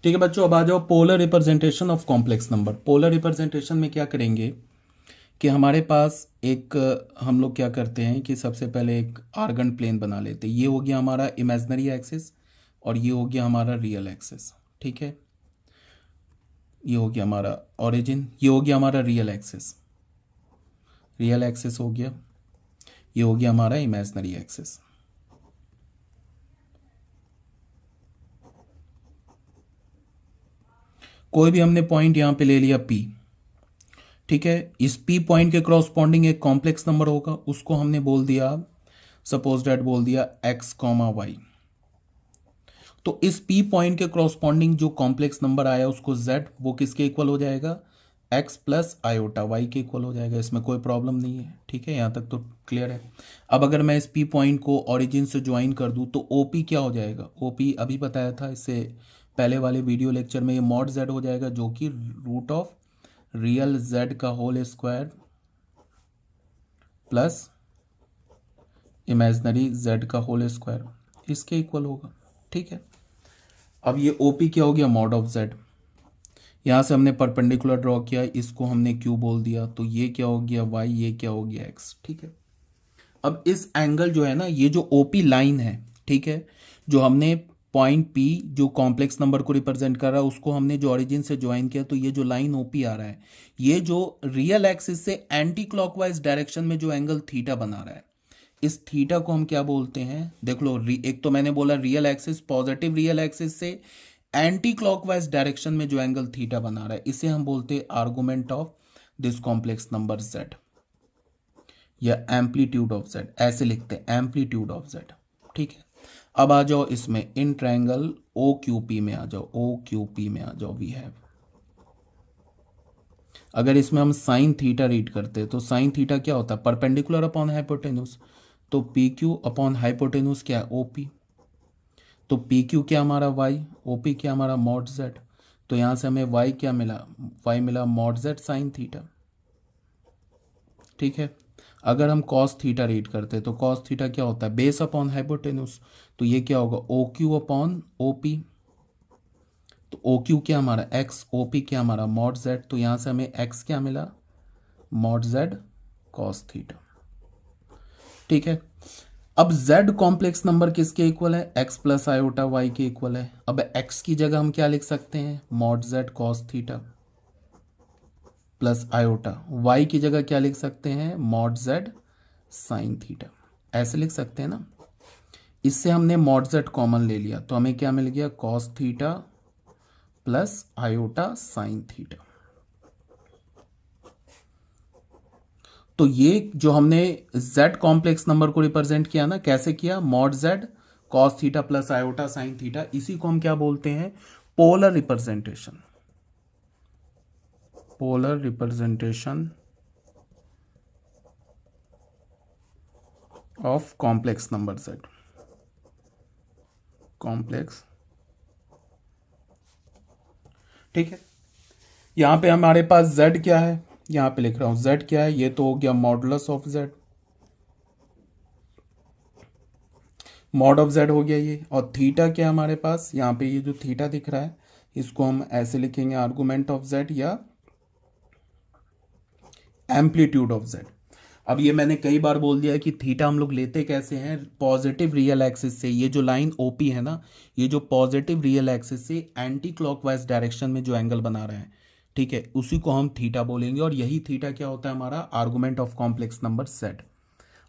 ठीक है बच्चों, अब आ जाओ polar representation of complex number. Polar representation में क्या करेंगे कि हमारे पास एक हम लोग क्या करते हैं कि सबसे पहले एक आर्गन प्लेन बना लेते हैं। ये हो गया हमारा इमेजिनरी एक्सिस और ये हो गया हमारा रियल एक्सिस। ठीक है, ये हो गया हमारा ओरिजिन, ये हो गया हमारा रियल एक्सिस, रियल एक्सिस हो गया, ये हो गया हमारा इमेजिनरी एक्सिस। कोई भी हमने पॉइंट यहां पे ले लिया P, ठीक है, इस P पॉइंट के क्रॉसपॉन्डिंग एक कॉम्प्लेक्स नंबर होगा, उसको हमने बोल दिया, सपोज डैट बोल दिया x, y। तो इस P पॉइंट के क्रॉसपॉन्डिंग जो कॉम्प्लेक्स नंबर आया उसको Z, वो किसके इक्वल हो जाएगा, x प्लस आयोटा y के इक्वल हो जाएगा। इसमें कोई प्रॉब्लम नहीं है। ठीक है, यहाँ तक तो क्लियर है। अब अगर मैं इस P पॉइंट को ओरिजिन से ज्वाइन कर दूँ तो OP क्या हो जाएगा, OP अभी बताया था इससे पहले वाले वीडियो लेक्चर में, ये मॉड Z हो जाएगा जो कि रूट ऑफ रियल Z का whole square plus imaginary Z का होल स्क्वायर, इसके इक्वल होगा। ठीक है, अब ये OP क्या हो गया, मॉड ऑफ Z। यहाँ से हमने परपेंडिकुलर ड्रॉ किया, इसको हमने Q बोल दिया, तो ये क्या हो गया Y, ये क्या हो गया X। ठीक है, अब इस एंगल जो है ना, ये जो OP लाइन है, ठीक है, जो हमने पॉइंट P जो कॉम्प्लेक्स नंबर को रिप्रेजेंट कर रहा है उसको हमने जो ओरिजिन से ज्वाइन किया, तो ये जो लाइन OP आ रहा है, ये जो रियल एक्सिस से एंटी क्लॉकवाइज डायरेक्शन में जो एंगल थीटा बना रहा है, इस थीटा को हम क्या बोलते हैं, देख लो, एक तो मैंने बोला real axis, positive real axis से एंटी क्लॉकवाइज डायरेक्शन में जो एंगल थीटा बना रहा है, इसे हम बोलते हैं argument of this complex number Z, या एम्पलीट्यूड ऑफ Z, ऐसे लिखते हैं, एम्पलीट्यूड ऑफ Z। ठीक है, अब आ जाओ इसमें इन ट्रायंगल OQP में आ जाओ, OQP में आ जाओ। वी हैव, अगर इसमें हम साइन थीटा रीड करते हैं तो साइन थीटा क्या होता है, परपेंडिकुलर अपॉन हाइपोटेन्यूज, तो PQ अपॉन हाइपोटेन्यूज क्या है, OP। तो PQ क्या हमारा Y, OP क्या हमारा मॉड Z। तो यहां से हमें Y क्या मिला, Y मिला मॉड Z साइन थीटा। ठीक है, अगर हम कॉस थीटा रीड करते हैं तो कॉस थीटा क्या होता है, बेस अपॉन हाइपोटेन्यूज, तो ये क्या होगा, OQ अपॉन OP। तो OQ क्या हमारा X, OP क्या हमारा मॉड Z, तो यहां से हमें X क्या मिला, मॉड Z कॉस थीटा। ठीक है, अब Z कॉम्प्लेक्स नंबर किसके इक्वल है, x प्लस आयोटा y के इक्वल है। अब x की जगह हम क्या लिख सकते हैं, mod Z cos theta plus iota, y की जगह क्या लिख सकते हैं, मॉड Z साइन थीटा, ऐसे लिख सकते हैं ना। इससे हमने मॉड Z कॉमन ले लिया तो हमें क्या मिल गया, cos theta plus iota sine theta. तो ये जो हमने Z कॉम्प्लेक्स नंबर को रिप्रेजेंट किया ना, कैसे किया, mod Z cos theta plus iota sine theta, इसी को हम क्या बोलते हैं, polar representation, polar representation of complex number Z, complex. ठीक है, यहां पे हमारे पास Z क्या है, यहां पे लिख रहा हूं Z क्या है, ये तो हो गया modulus of Z, mod of Z हो गया ये। और थीटा क्या है हमारे पास, यहाँ पे ये जो थीटा दिख रहा है इसको हम ऐसे लिखेंगे, आर्गुमेंट ऑफ Z या एम्पलीट्यूड ऑफ Z। अब ये मैंने कई बार बोल दिया है कि थीटा हम लोग लेते कैसे हैं, पॉजिटिव रियल एक्सिस से, ये जो लाइन OP है ना, ये जो पॉजिटिव रियल एक्सिस से एंटी क्लॉकवाइज डायरेक्शन में जो एंगल बना रहा है, ठीक है, उसी को हम थीटा बोलेंगे। और यही थीटा क्या होता है, हमारा argument of complex number Z।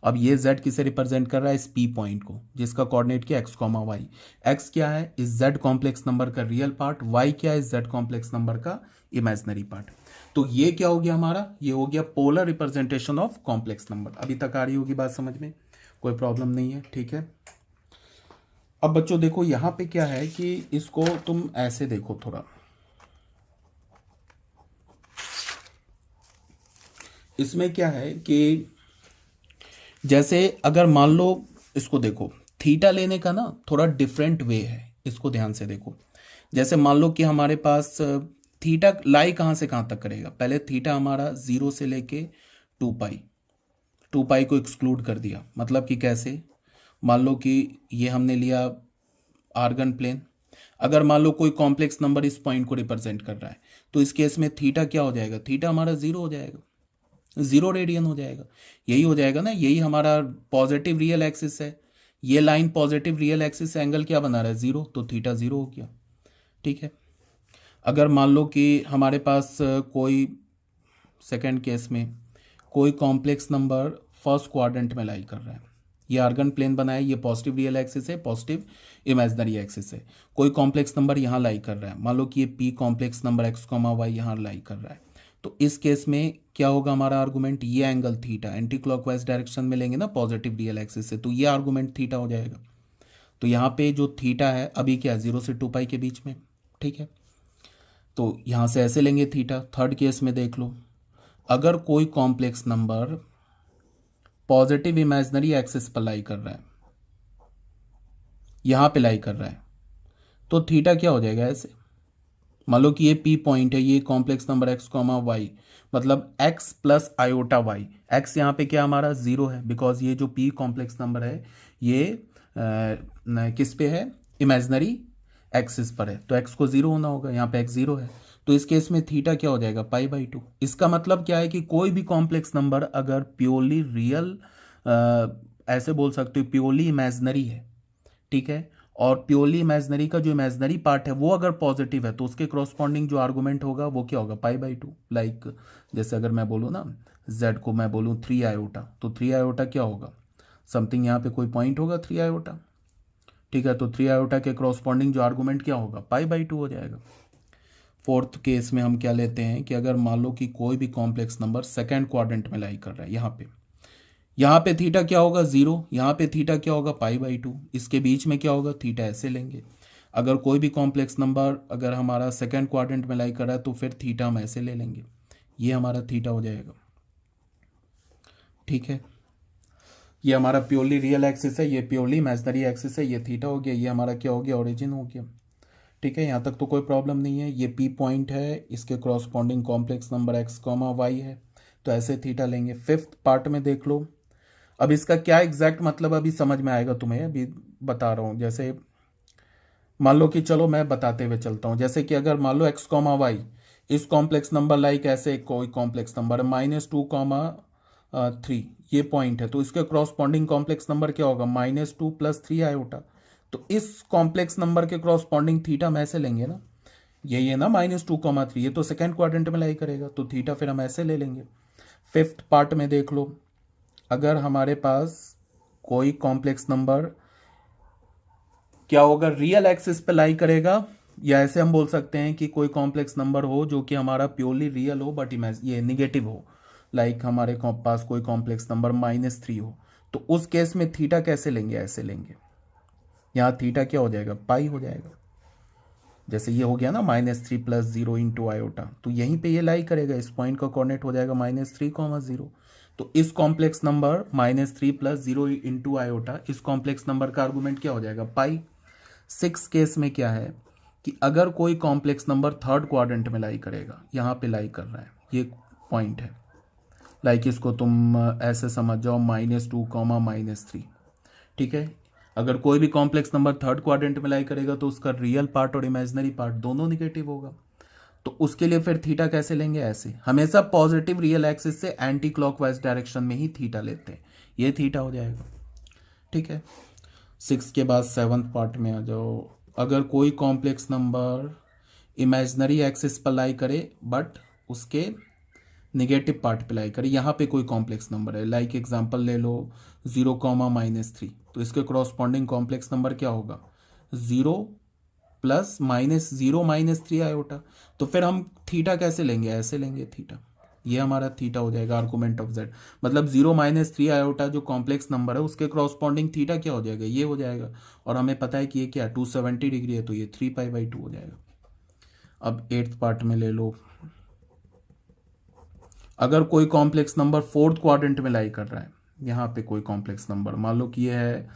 अब ये Z किसे रिप्रेजेंट कर रहा है, इस P पॉइंट को, जिसका कोऑर्डिनेट क्या x, y। x क्या है इस Z कॉम्प्लेक्स नंबर का रियल पार्ट, y क्या है इस Z कॉम्प्लेक्स नंबर का इमेजिनरी पार्ट। तो ये क्या हो गया हमारा, ये हो गया polar representation of complex number. अभी तक आ रही होगी बात समझ में, कोई प्रॉब्लम नहीं है। ठीक है, अब बच्चों देखो यहां पे क्या है कि इसको तुम ऐसे देखो थोड़ा, इसमें क्या है कि जैसे अगर मान लो, इसको देखो, थीटा लेने का ना थोड़ा डिफरेंट वे है, इसको ध्यान से देखो। जैसे मान लो कि हमारे पास थीटा लाई कहाँ से कहाँ तक करेगा, पहले थीटा हमारा 0 से लेके 2 पाई को एक्सक्लूड कर दिया, मतलब कि कैसे, मान लो कि ये हमने लिया आर्गन प्लेन। अगर मान लो कोई कॉम्प्लेक्स नंबर इस पॉइंट को रिप्रेजेंट कर रहा है तो इस केस में थीटा क्या हो जाएगा, थीटा हमारा जीरो हो जाएगा, 0 रेडियन हो जाएगा। यही हो जाएगा ना, यही हमारा पॉजिटिव रियल एक्सिस है, ये लाइन पॉजिटिव रियल एक्सिस से एंगल क्या बना रहा है, जीरो, तो थीटा जीरो हो गया। ठीक है। अगर मान लो कि हमारे पास कोई सेकंड केस में कोई कॉम्प्लेक्स नंबर फर्स्ट क्वाड्रेंट में लाई कर रहा है, ये आर्गन प्लेन बनाया, ये पॉजिटिव रियल एक्सिस है, पॉजिटिव इमेजिनरी एक्सिस है, कोई कॉम्प्लेक्स नंबर यहाँ लाई कर रहा है, मान लो कि ये P complex number X comma Y यहाँ लाई कर रहा है, तो इस केस में क्या होगा हमारा आर्गुमेंट, ये angle theta anti clockwise direction में लेंगे ना पॉजिटिव रियल एक्सिस से, तो ये आर्गुमेंट थीटा हो जाएगा। तो यहाँ पे जो थीटा है अभी क्या है, 0 से 2 पाई के बीच में। ठीक है, तो यहाँ से ऐसे लेंगे थीटा। थर्ड केस में देख लो, अगर कोई complex number positive imaginary axis पर लाई कर रहा है, यहाँ पे लाई कर रहा है, तो थीटा क्या हो जाएगा ऐसे, मान लो कि ये पी पॉइंट है, ये complex number X comma Y, मतलब X plus iota Y, X यहाँ पे क्या हमारा जीरो है, बिकॉज ये जो पी कॉम्प्लेक्स नंबर है ये किस पे है, इमेजिनरी एक्सिस पर है, तो एक्स को जीरो होना होगा, यहाँ पे एक्स जीरो है, तो इस केस में थीटा क्या हो जाएगा, पाई/2। इसका मतलब क्या है कि कोई भी कॉम्प्लेक्स नंबर अगर प्योरली रियल, ऐसे बोल सकते हो प्योरली इमेजिनरी है, ठीक है, और प्योरली इमेजिनरी का जो इमेजिनरी पार्ट है वो अगर पॉजिटिव है तो उसके कॉरस्पॉन्डिंग जो आर्गुमेंट होगा वो क्या होगा, पाई/2। लाइक जैसे अगर मैं बोलूँ ना z को मैं बोलूँ 3 आयोटा, तो 3 आयोटा क्या होगा, समथिंग यहाँ पे कोई पॉइंट होगा 3 आयोटा। ठीक है, तो 3 आयोटा के कॉरस्पॉन्डिंग जो आर्गुमेंट क्या होगा, पाई/2 हो जाएगा। फोर्थ केस में हम क्या लेते हैं कि अगर मान लो कि कोई भी कॉम्प्लेक्स नंबर सेकेंड क्वाड्रेंट में लाई कर रहा है, यहाँ पे थीटा क्या होगा, जीरो, यहाँ पे थीटा क्या होगा, पाई/2, इसके बीच में क्या होगा, थीटा ऐसे लेंगे। अगर कोई भी कॉम्प्लेक्स नंबर अगर हमारा सेकेंड क्वाड्रेंट में लाई कर रहा है तो फिर थीटा हम ऐसे ले लेंगे, ये हमारा थीटा हो जाएगा। ठीक है, ये हमारा प्योरली रियल एक्सिस है, ये प्योरली इमेजिनरी एक्सिस है, ये थीटा हो गया, ये हमारा क्या हो गया, ओरिजिन हो गया। ठीक है, यहाँ तक तो कोई प्रॉब्लम नहीं है। ये पी पॉइंट है, इसके corresponding complex number X comma Y है, तो ऐसे थीटा लेंगे। फिफ्थ पार्ट में देख लो, अब इसका क्या एग्जैक्ट मतलब अभी समझ में आएगा तुम्हें, अभी बता रहा हूँ। जैसे मान लो कि, चलो मैं बताते हुए चलता हूँ, जैसे कि अगर मान लो एक्स कॉमा वाई इस कॉम्प्लेक्स नंबर लाइक ऐसे कोई कॉम्प्लेक्स नंबर है -2,3, ये पॉइंट है, तो इसके कॉरस्पॉन्डिंग कॉम्प्लेक्स नंबर क्या होगा, -2 + 3 आयोटा। तो इस कॉम्प्लेक्स नंबर के कॉरस्पॉन्डिंग थीटा हम ऐसे लेंगे ना, यही है ना -2,3, ये तो सेकेंड क्वाड्रेंट में लाई करेगा, तो थीटा फिर हम ऐसे ले लेंगे। फिफ्थ पार्ट में देख लो, अगर हमारे पास कोई कॉम्प्लेक्स नंबर क्या होगा, रियल एक्सिस पे लाई करेगा, या ऐसे हम बोल सकते हैं कि कोई कॉम्प्लेक्स नंबर हो जो कि हमारा प्योरली रियल हो बट ये निगेटिव हो, लाइक हमारे पास कोई कॉम्प्लेक्स नंबर -3 हो, तो उस केस में थीटा कैसे लेंगे, ऐसे लेंगे, यहाँ थीटा क्या हो जाएगा, पाई हो जाएगा। जैसे ये हो गया ना -3 + 0 × आयोटा, तो यहीं पे ये लाई करेगा, इस पॉइंट का कोऑर्डिनेट हो जाएगा -3,0। तो इस कॉम्प्लेक्स नंबर -3 + 0 × आयोटा, इस कॉम्प्लेक्स नंबर का आर्गुमेंट क्या हो जाएगा, पाई। सिक्स केस में क्या है कि अगर कोई कॉम्प्लेक्स नंबर थर्ड क्वाड्रेंट में लाई करेगा, यहाँ पे लाई कर रहा है, ये पॉइंट है, लाइक इसको तुम ऐसे समझ जाओ -2, -3। ठीक है, अगर कोई भी कॉम्प्लेक्स नंबर थर्ड क्वाड्रेंट में लाई करेगा तो उसका रियल पार्ट और इमेजिनरी पार्ट दोनों निगेटिव होगा, तो उसके लिए फिर थीटा कैसे लेंगे, ऐसे, हमेशा पॉजिटिव रियल एक्सिस से एंटी क्लॉकवाइज डायरेक्शन में ही थीटा लेते हैं, ये थीटा हो जाएगा। ठीक है, सिक्स के बाद सेवन्थ पार्ट में आ जाओ, अगर कोई कॉम्प्लेक्स नंबर इमेजिनरी एक्सिस पर लाई करे बट उसके नेगेटिव पार्ट पे लाई करे, यहाँ पे कोई कॉम्प्लेक्स नंबर है, लाइक एग्जांपल ले लो 0, -3, तो इसके कॉरस्पॉन्डिंग कॉम्प्लेक्स नंबर क्या होगा, 0 + -0 -3 आयोटा, तो फिर हम थीटा कैसे लेंगे, ऐसे लेंगे थीटा, ये हमारा थीटा हो जाएगा, आर्गुमेंट ऑफ z, मतलब 0 -3 आयोटा जो कॉम्प्लेक्स नंबर है उसके कॉरस्पॉन्डिंग थीटा क्या हो जाएगा, ये हो जाएगा, और हमें पता है कि ये क्या 270 डिग्री है, तो ये 3π/2 हो जाएगा। अब एट्थ पार्ट में ले लो, अगर कोई कॉम्प्लेक्स नंबर फोर्थ क्वाड्रेंट में लाई कर रहा है, यहाँ पे कोई कॉम्प्लेक्स नंबर मान लो कि ये है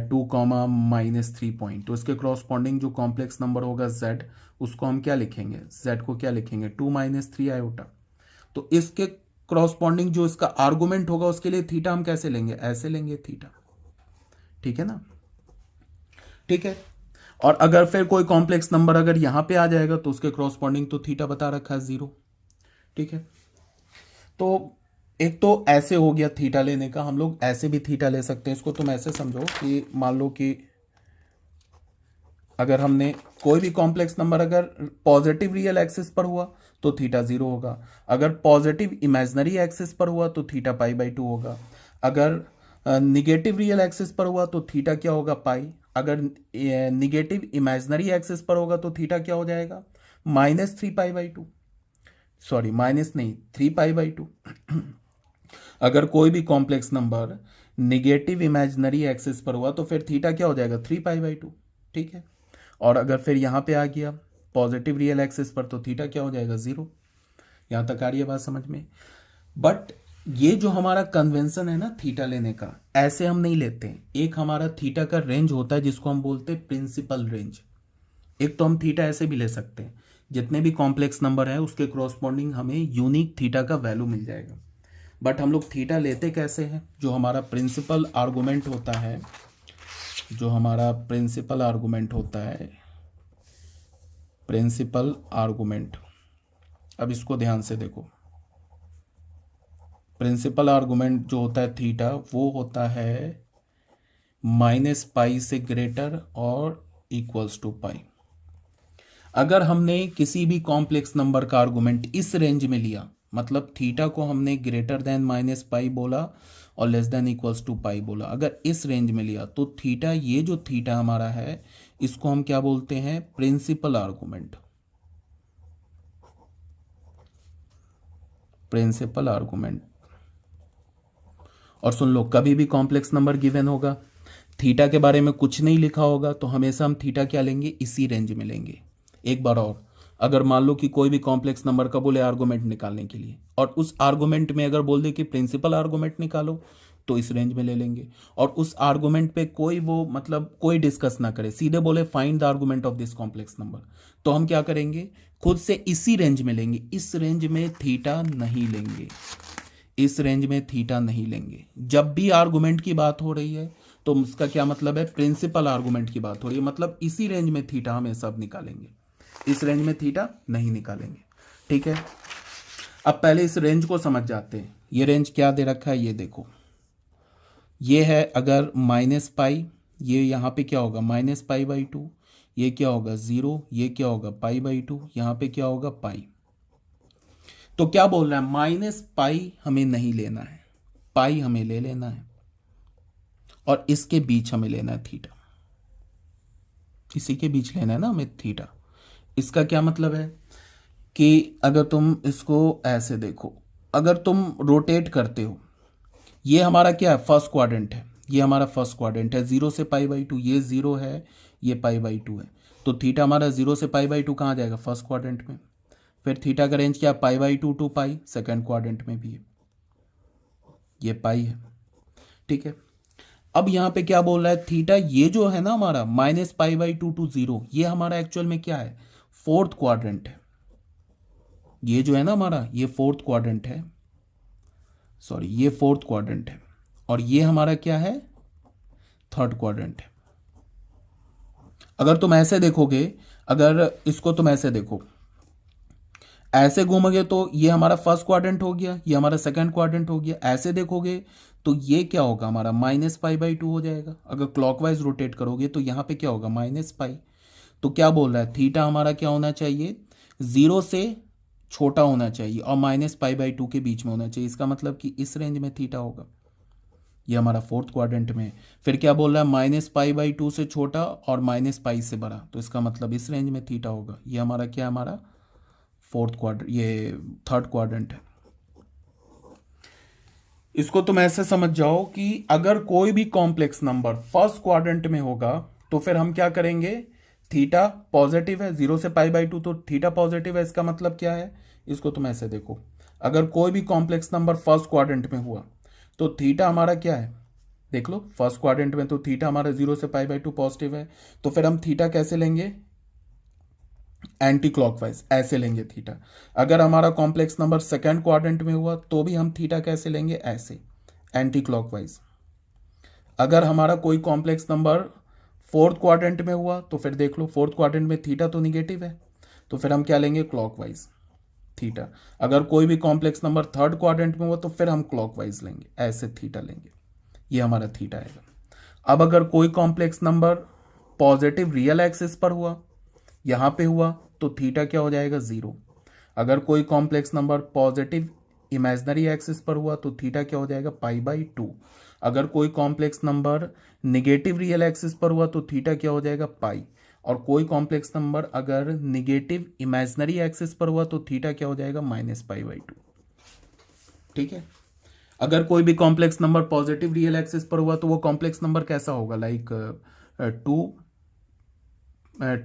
2, -3 पॉइंट, तो इसके कॉरस्पॉन्डिंग जो कॉम्प्लेक्स नंबर होगा z, उसको हम क्या लिखेंगे, z को क्या लिखेंगे, 2 -3 आयोटा, तो इसके कॉरस्पॉन्डिंग जो इसका आर्गुमेंट होगा उसके लिए थीटा हम कैसे लेंगे, ऐसे लेंगे थीटा। ठीक है ना, ठीक है। और अगर फिर कोई कॉम्प्लेक्स नंबर अगर यहां पे आ जाएगा तो उसके क्रॉसपॉन्डिंग तो थीटा बता रखा है 0। ठीक है, तो एक तो ऐसे हो गया थीटा लेने का, हम लोग ऐसे भी थीटा ले सकते हैं। इसको तुम ऐसे समझो कि मान लो कि अगर हमने कोई भी कॉम्प्लेक्स नंबर अगर पॉजिटिव रियल एक्सिस पर हुआ तो थीटा 0 होगा, अगर पॉजिटिव इमेजिनरी एक्सिस पर हुआ तो थीटा π/2 होगा, अगर निगेटिव रियल एक्सिस पर हुआ तो थीटा क्या होगा पाई, अगर निगेटिव इमेजिनरी एक्सिस पर होगा तो थीटा क्या हो जाएगा -3π/2, सॉरी माइनस नहीं 3π/2। अगर कोई भी complex number negative imaginary axis पर हुआ तो फिर थीटा क्या हो जाएगा 3π/2। ठीक है, और अगर फिर यहाँ पे आ गया पॉजिटिव रियल एक्सिस पर तो थीटा क्या हो जाएगा 0। यहाँ तक आ रही है बात समझ में। बट ये जो हमारा कन्वेंशन है ना थीटा लेने का, ऐसे हम नहीं लेते हैं। एक हमारा थीटा का रेंज होता है जिसको हम बोलते हैं प्रिंसिपल रेंज। एक तो हम थीटा ऐसे भी ले सकते हैं, जितने भी कॉम्प्लेक्स नंबर है उसके क्रॉसपॉन्डिंग हमें यूनिक थीटा का वैल्यू मिल जाएगा। बट हम लोग थीटा लेते कैसे हैं, जो हमारा प्रिंसिपल आर्गूमेंट होता है, जो हमारा प्रिंसिपल आर्गूमेंट होता है, प्रिंसिपल आर्गूमेंट। अब इसको ध्यान से देखो, प्रिंसिपल आर्गूमेंट जो होता है थीटा वो होता है -π से ग्रेटर और इक्वल्स टू पाई। अगर हमने किसी भी कॉम्प्लेक्स नंबर का आर्गूमेंट इस रेंज में लिया, मतलब थीटा को हमने ग्रेटर देन -π बोला और लेस देन इक्वल्स टू पाई बोला, अगर इस रेंज में लिया तो थीटा, ये जो थीटा हमारा है इसको हम क्या बोलते हैं प्रिंसिपल आर्गूमेंट, प्रिंसिपल आर्गूमेंट। और सुन लो, कभी भी कॉम्प्लेक्स नंबर गिवन होगा, थीटा के बारे में कुछ नहीं लिखा होगा तो हमेशा हम थीटा क्या लेंगे, इसी रेंज में लेंगे। एक बार और, अगर मान लो कि कोई भी कॉम्प्लेक्स नंबर का बोले आर्गूमेंट निकालने के लिए, और उस आर्गूमेंट में अगर बोल दे कि प्रिंसिपल आर्गूमेंट निकालो तो इस रेंज में ले लेंगे। और उस आर्गूमेंट पे कोई वो मतलब कोई डिस्कस ना करे, सीधे बोले find the argument of this complex number, तो हम क्या करेंगे खुद से इसी रेंज में लेंगे। इस रेंज में थीटा नहीं लेंगे, इस रेंज में थीटा नहीं लेंगे। जब भी आर्गूमेंट की बात हो रही है तो उसका क्या मतलब है, प्रिंसिपल आर्गूमेंट की बात हो रही है, मतलब इसी रेंज में थीटा हमें सब निकालेंगे, इस रेंज में थीटा नहीं निकालेंगे। ठीक है, अब पहले इस रेंज को समझ जाते हैं। ये रेंज क्या दे रखा है, ये देखो, ये है अगर -π, ये यहाँ पे क्या होगा -π/2, ये क्या होगा 0, ये क्या होगा π/2, यहाँ पे क्या होगा पाई। तो क्या बोल रहा है -π हमें नहीं लेना है, पाई हमें ले लेना है, और इसके बीच हमें लेना है थीटा, इसी के बीच लेना है ना हमें थीटा। इसका क्या मतलब है कि अगर तुम इसको ऐसे देखो, अगर तुम रोटेट करते हो, ये हमारा क्या है फर्स्ट क्वाड्रेंट है, ये हमारा फर्स्ट क्वाड्रेंट है 0 से π/2, ये 0 है, ये π/2 है, तो थीटा हमारा 0 से π/2 कहाँ जाएगा फर्स्ट क्वाड्रेंट में। फिर थीटा का रेंज क्या π/2 टू पाई, सेकेंड क्वाड्रेंट में भी है, ये पाई है। ठीक है, अब यहां पे क्या बोल रहा है थीटा, ये जो है ना हमारा -π/2 टू 0, ये हमारा एक्चुअल में क्या है फोर्थ क्वाड्रेंट है। ये जो है ना हमारा ये फोर्थ क्वाड्रेंट है, सॉरी ये फोर्थ क्वाड्रेंट है, और ये हमारा क्या है थर्ड क्वाड्रेंट है। अगर तुम ऐसे देखोगे, अगर इसको तुम ऐसे देखो, ऐसे घूमोगे तो ये हमारा फर्स्ट क्वाड्रेंट हो गया, ये हमारा सेकंड क्वाड्रेंट हो गया। ऐसे देखोगे तो ये क्या होगा हमारा -π/2 हो जाएगा। अगर क्लॉकवाइज रोटेट करोगे तो यहाँ पे क्या होगा -π। तो क्या बोल रहा है थीटा हमारा क्या होना चाहिए, 0 से छोटा होना चाहिए और -π/2 के बीच में होना चाहिए। इसका मतलब कि इस रेंज में थीटा होगा, ये हमारा फोर्थ क्वाड्रेंट में। फिर क्या बोल रहा है -π/2 से छोटा और -π से बड़ा, तो इसका मतलब इस रेंज में थीटा होगा। ये हमारा क्या, हमारा फोर्थ क्वाड्रेंट, ये थर्ड क्वाड्रेंट है। इसको तुम ऐसे समझ जाओ कि अगर कोई भी कॉम्प्लेक्स नंबर फर्स्ट क्वाड्रेंट में होगा तो फिर हम क्या करेंगे, थीटा पॉजिटिव है 0 से π/2, तो थीटा पॉजिटिव है। इसका मतलब क्या है, इसको तुम ऐसे देखो, अगर कोई भी कॉम्प्लेक्स नंबर फर्स्ट क्वाड्रेंट में हुआ तो थीटा हमारा क्या है, देख लो फर्स्ट क्वाड्रेंट में तो थीटा हमारा 0 से π/2 पॉजिटिव है। तो फिर हम थीटा कैसे लेंगे, एंटी क्लॉकवाइज ऐसे लेंगे थीटा। अगर हमारा कॉम्प्लेक्स नंबर सेकंड क्वाड्रेंट में हुआ तो भी हम थीटा कैसे लेंगे, ऐसे एंटी क्लॉकवाइज। अगर हमारा कोई कॉम्प्लेक्स नंबर फोर्थ क्वाड्रेंट में हुआ तो फिर देख लो फोर्थ क्वाड्रेंट में थीटा तो निगेटिव है, तो फिर हम क्या लेंगे क्लॉकवाइज थीटा। अगर कोई भी कॉम्प्लेक्स नंबर थर्ड क्वाड्रेंट में हुआ तो फिर हम क्लॉकवाइज लेंगे, ऐसे थीटा लेंगे, ये हमारा थीटा आएगा। अब अगर कोई complex number positive real axis पर हुआ, यहां पे हुआ, तो थीटा क्या हो जाएगा 0। अगर कोई complex number positive imaginary axis पर हुआ तो थीटा क्या हो जाएगा π/2। अगर कोई complex number negative real axis पर हुआ तो थीटा क्या हो जाएगा पाई। और कोई कॉम्प्लेक्स नंबर अगर निगेटिव इमेजिनरी एक्सिस पर हुआ तो थीटा क्या हो जाएगा -π/2। ठीक है। अगर कोई भी complex number positive real axis पर हुआ तो वो कॉम्प्लेक्स नंबर कैसा होगा, लाइक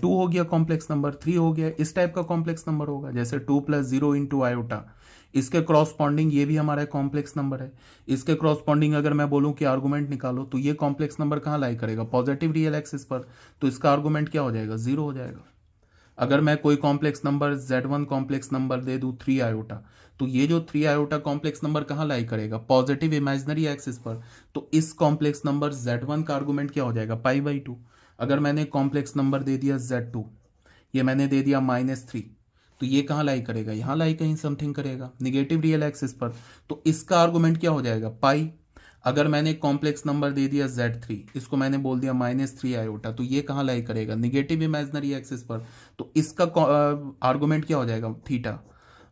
2 हो गया कॉम्प्लेक्स नंबर, 3 हो गया, इस टाइप का कॉम्प्लेक्स नंबर होगा। जैसे 2 + 0 × आयोटा, इसके क्रॉसपॉन्डिंग ये भी हमारा कॉम्प्लेक्स नंबर है। इसके क्रॉसपॉन्डिंग अगर मैं बोलूं कि आर्गुमेंट निकालो तो ये कॉम्प्लेक्स नंबर कहाँ लाई करेगा, पॉजिटिव रियल एक्सिस पर, तो इसका आर्गुमेंट क्या हो जाएगा 0 हो जाएगा। अगर मैं कोई complex number Z1 complex number दे दूं 3 आयोटा, तो ये जो 3 आयोटा कॉम्प्लेक्स नंबर कहाँ लाई करेगा, पॉजिटिव इमेजिनरी एक्सिस पर, तो इस कॉम्प्लेक्स नंबर Z1 का आर्गुमेंट क्या हो जाएगा π/2। अगर मैंने कॉम्प्लेक्स नंबर दे दिया Z2, ये मैंने दे दिया -3, तो ये कहाँ लाई करेगा, यहाँ लाई कहीं समथिंग करेगा निगेटिव रियल एक्सिस पर, तो इसका आर्गुमेंट क्या हो जाएगा पाई। अगर मैंने कॉम्प्लेक्स नंबर दे दिया Z3, इसको मैंने बोल दिया -3 आयोटा, तो ये कहाँ लाई करेगा निगेटिव इमेजिनरी एक्सिस पर, तो इसका आर्गुमेंट क्या हो जाएगा थीटा,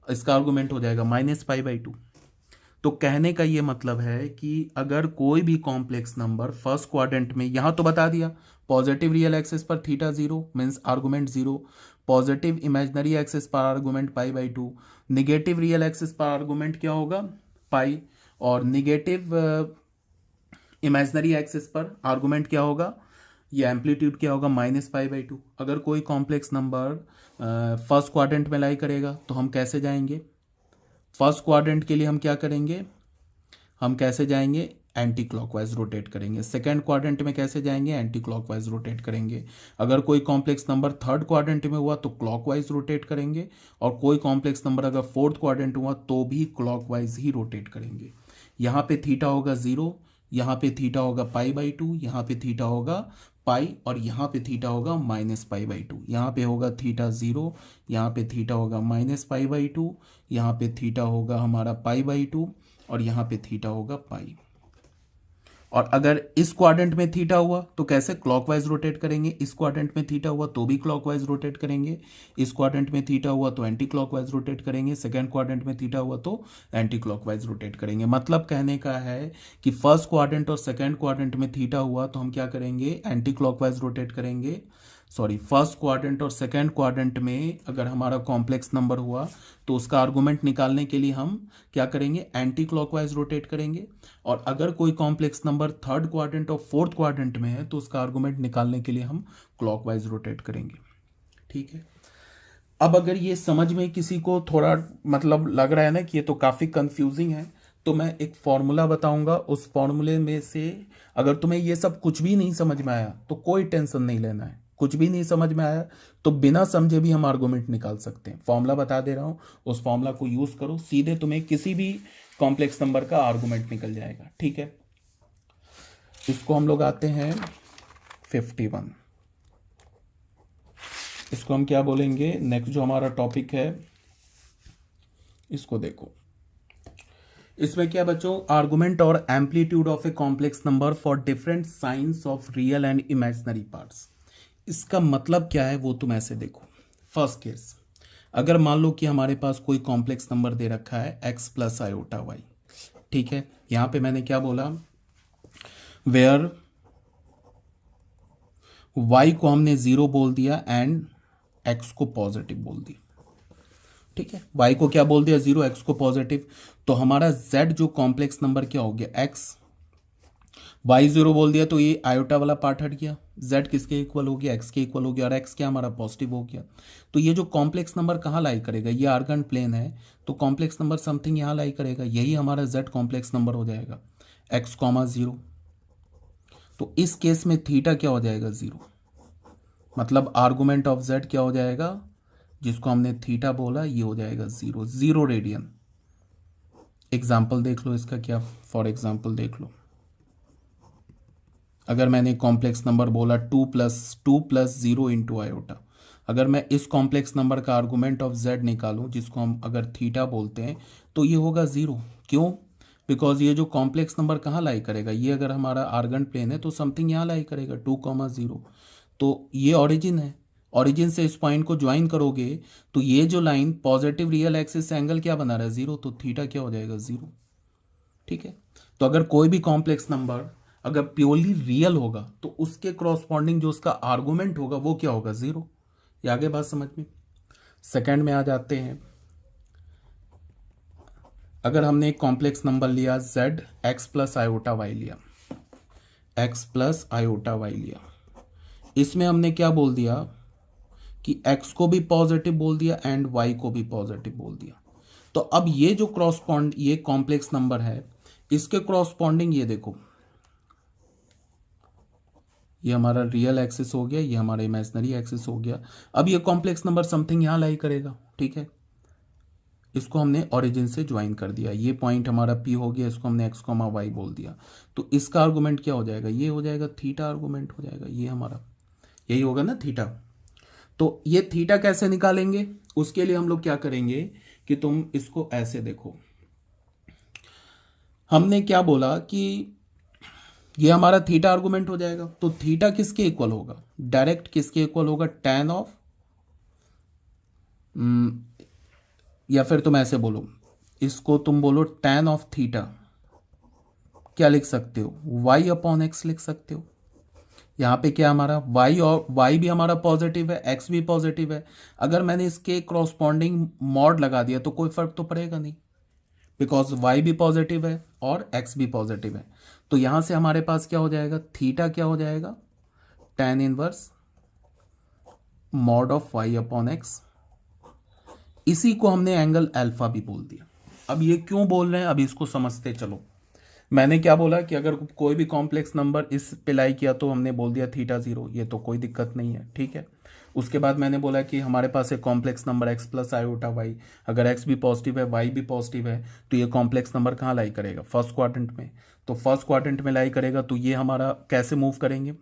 इसका आर्गुमेंट हो जाएगा -π/2। तो कहने का ये मतलब है कि अगर कोई भी कॉम्प्लेक्स नंबर फर्स्ट क्वाड्रेंट में, यहां तो बता दिया पॉजिटिव रियल एक्सिस पर theta 0 means argument 0, positive imaginary axis पर आर्गुमेंट π/2, निगेटिव रियल एक्सिस पर आर्गुमेंट क्या होगा पाई, और निगेटिव इमेजिनरी एक्सिस पर आर्गुमेंट क्या होगा, ये एम्पलीट्यूड क्या होगा -π/2। अगर कोई कॉम्प्लेक्स नंबर फर्स्ट क्वाड्रेंट में लाई करेगा तो हम कैसे जाएंगे, फर्स्ट क्वाड्रेंट के लिए हम क्या करेंगे, हम कैसे जाएंगे एंटी क्लॉकवाइज रोटेट करेंगे। सेकंड क्वाड्रेंट में कैसे जाएंगे, एंटी क्लॉकवाइज रोटेट करेंगे। अगर कोई कॉम्प्लेक्स नंबर थर्ड क्वाड्रेंट में हुआ तो क्लॉकवाइज रोटेट करेंगे, और कोई कॉम्प्लेक्स नंबर अगर फोर्थ क्वाड्रेंट हुआ तो भी क्लॉकवाइज ही रोटेट करेंगे। यहाँ पे थीटा होगा 0, यहाँ पे थीटा होगा π/2, यहाँ पे थीटा होगा पाई, और यहाँ पे थीटा होगा -π/2। यहाँ पे होगा थीटा 0, यहाँ पे थीटा होगा -π/2, यहाँ पे थीटा होगा हमारा π/2, और यहाँ पे थीटा होगा पाई। और अगर इस क्वाड्रेंट में थीटा हुआ तो कैसे क्लॉकवाइज रोटेट करेंगे, इस क्वाड्रेंट में थीटा हुआ तो भी क्लॉकवाइज रोटेट करेंगे, इस क्वाड्रेंट में थीटा हुआ तो एंटी क्लॉकवाइज रोटेट करेंगे, सेकंड क्वाड्रेंट में थीटा हुआ तो एंटी क्लॉकवाइज रोटेट करेंगे। मतलब कहने का है कि फर्स्ट क्वाड्रेंट और सेकंड क्वाड्रेंट में थीटा हुआ तो हम क्या करेंगे एंटी क्लॉकवाइज रोटेट करेंगे, फर्स्ट क्वाड्रेंट और सेकंड क्वाड्रेंट में अगर हमारा कॉम्प्लेक्स नंबर हुआ तो उसका आर्गुमेंट निकालने के लिए हम क्या करेंगे एंटी क्लॉकवाइज रोटेट करेंगे। और अगर कोई कॉम्प्लेक्स नंबर थर्ड क्वाड्रेंट और फोर्थ क्वाड्रेंट में है तो उसका आर्गुमेंट निकालने के लिए हम क्लॉकवाइज रोटेट करेंगे। ठीक है। अब अगर ये समझ में किसी को थोड़ा मतलब लग रहा है ना कि ये तो काफ़ी कंफ्यूजिंग है, तो मैं एक फॉर्मूला बताऊंगा, उस फॉर्मूले में से अगर तुम्हें ये सब कुछ भी नहीं समझ में आया तो कोई टेंशन नहीं लेना है। कुछ भी नहीं समझ में आया तो बिना समझे भी हम आर्गुमेंट निकाल सकते हैं। फॉर्मूला बता दे रहा हूं, उस फॉर्मूला को यूज करो, सीधे तुम्हें किसी भी कॉम्प्लेक्स नंबर का आर्गुमेंट निकल जाएगा। ठीक है। इसको हम लोग आते हैं 51, इसको हम क्या बोलेंगे, नेक्स्ट जो हमारा टॉपिक है इसको देखो। इसमें क्या बच्चों, आर्गुमेंट और amplitude of a complex number for different science of real and imaginary parts. इसका मतलब क्या है वो तुम ऐसे देखो। फर्स्ट केस, अगर मान लो कि हमारे पास कोई कॉम्प्लेक्स नंबर दे रखा है x + i/y। ठीक है। यहां पे मैंने क्या बोला, वेयर y को हमने 0 बोल दिया एंड x को पॉजिटिव बोल दिया। ठीक है। y को क्या बोल दिया 0, x को पॉजिटिव, तो हमारा z जो कॉम्प्लेक्स नंबर क्या हो गया x, y 0 बोल दिया तो ये आयोटा वाला पार्ट हट गया, z किसके इक्वल हो गया, x के इक्वल हो गया, और x क्या हमारा पॉजिटिव हो गया। तो ये जो कॉम्प्लेक्स नंबर कहाँ लाई करेगा, ये आर्गन प्लेन है तो कॉम्प्लेक्स नंबर समथिंग यहाँ लाई करेगा, यही हमारा z कॉम्प्लेक्स नंबर हो जाएगा x, 0। तो इस केस में थीटा क्या हो जाएगा 0, मतलब आर्गुमेंट ऑफ z क्या हो जाएगा, जिसको हमने थीटा बोला ये हो जाएगा 0, 0 रेडियन। एग्जाम्पल देख लो इसका क्या, फॉर एग्जाम्पल देख लो, अगर मैंने कॉम्प्लेक्स नंबर बोला two plus zero into iota, अगर मैं इस कॉम्प्लेक्स नंबर का आर्गूमेंट ऑफ z निकालूं जिसको हम अगर थीटा बोलते हैं तो ये होगा ज़ीरो। क्यों? बिकॉज ये जो कॉम्प्लेक्स नंबर कहाँ लाई करेगा, ये अगर हमारा आर्गन प्लेन है तो समथिंग यहाँ लाई करेगा 2,0, तो ये ऑरिजिन है। ऑरिजिन से इस पॉइंट को ज्वाइन करोगे तो ये जो लाइन पॉजिटिव रियल एक्सिस से एंगल क्या बना रहा है, ज़ीरो, तो थीटा क्या हो जाएगा, ज़ीरो। ठीक है, तो अगर कोई भी कॉम्प्लेक्स नंबर अगर प्योरली रियल होगा तो उसके क्रॉसपॉन्डिंग जो उसका आर्गुमेंट होगा वो क्या होगा, ज़ीरो। ये आगे बात समझ में। सेकंड में आ जाते हैं। अगर हमने एक कॉम्प्लेक्स नंबर लिया z x plus iota Y लिया, x प्लस आयोटा वाई लिया, इसमें हमने क्या बोल दिया कि x को भी पॉजिटिव बोल दिया एंड y को भी पॉजिटिव बोल दिया। तो अब ये जो क्रॉसपॉन्ड ये कॉम्प्लेक्स नंबर है इसके क्रॉसपॉन्डिंग ये देखो, ये हमारा रियल एक्सिस हो गया, ये हमारा इमेजिनरी एक्सिस हो गया। अब ये कॉम्प्लेक्स नंबर समथिंग यहाँ लाई करेगा। ठीक है, इसको हमने ओरिजिन से ज्वाइन कर दिया, ये पॉइंट हमारा P हो गया, इसको हमने x, y बोल दिया। तो इसका आर्गुमेंट क्या हो जाएगा, ये हो जाएगा थीटा आर्गुमेंट हो जाएगा, ये हमारा यही होगा ना थीटा। तो ये थीटा कैसे निकालेंगे, उसके लिए हम लोग क्या करेंगे कि तुम इसको ऐसे देखो। हमने क्या बोला कि ये हमारा थीटा आर्गुमेंट हो जाएगा, तो थीटा किसके इक्वल होगा, डायरेक्ट किसके इक्वल होगा, tan ऑफ, या फिर तुम ऐसे बोलो, इसको तुम बोलो tan ऑफ थीटा, क्या लिख सकते हो, y अपॉन x लिख सकते हो। यहाँ पे क्या हमारा y, और y भी हमारा पॉजिटिव है, x भी पॉजिटिव है। अगर मैंने इसके क्रॉसपॉन्डिंग मॉड लगा दिया तो कोई फर्क तो पड़ेगा नहीं, बिकॉज y भी पॉजिटिव है और x भी पॉजिटिव है। तो यहाँ से हमारे पास क्या हो जाएगा, थीटा क्या हो जाएगा, tan inverse mod of y upon x। इसी को हमने एंगल अल्फा भी बोल दिया। अब ये क्यों बोल रहे हैं, अभी इसको समझते चलो। मैंने क्या बोला कि अगर कोई भी कॉम्प्लेक्स नंबर इस पे लाई किया तो हमने बोल दिया थीटा ज़ीरो, ये तो कोई दिक्कत नहीं है। ठीक है, उसके बाद मैंने बोला कि हमारे पास एक complex number x plus iota Y, अगर x भी पॉजिटिव है y भी पॉजिटिव है तो ये कॉम्प्लेक्स नंबर कहाँ लाई करेगा, फर्स्ट क्वाड्रेंट में। तो फर्स्ट क्वाड्रेंट में लाई करेगा तो ये हमारा कैसे मूव करेंगे,